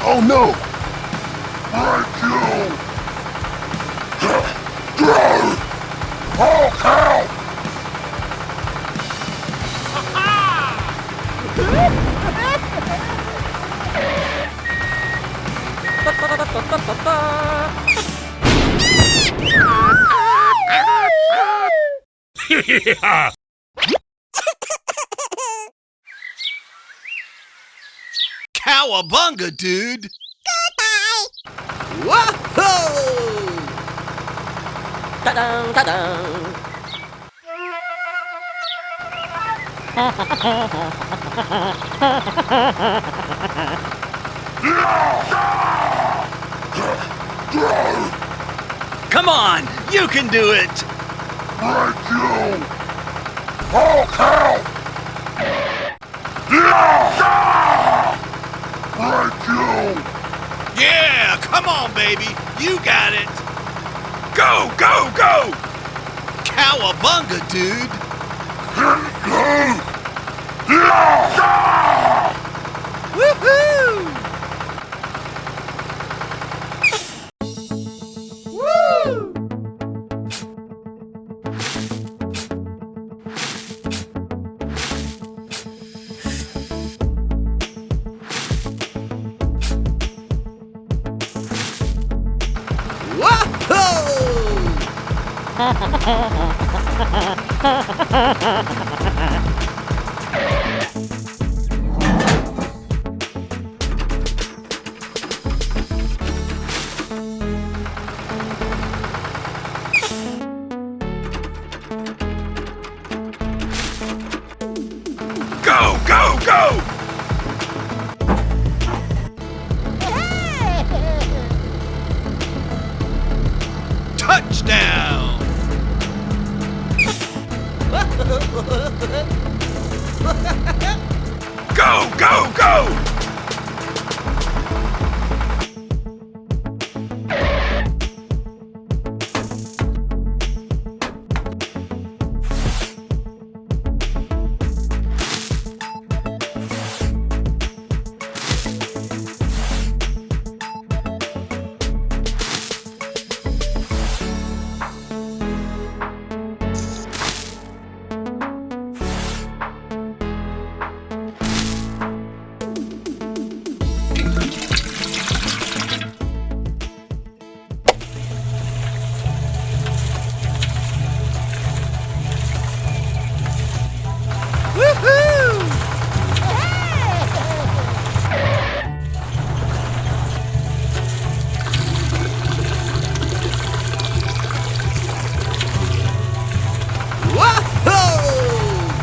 Oh no! Thank you! Oh cow! Cowabunga, dude! Goodbye! Whoa! Ta-dang, ta-dang. Come on, you can do it! Thank you! Oh cow! Thank you! Yeah, come on, baby, you got it! Go, go, go! Cowabunga, dude! Woohoo! Woo! Go, go, go! Touchdown! Go, go, go!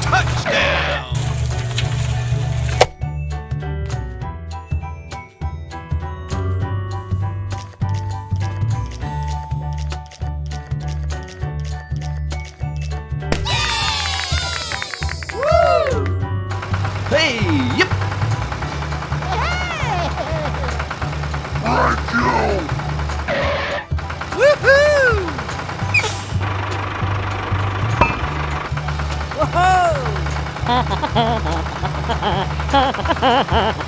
Touchdown! Hey, yep. Thank you! Woohoo! Whoa!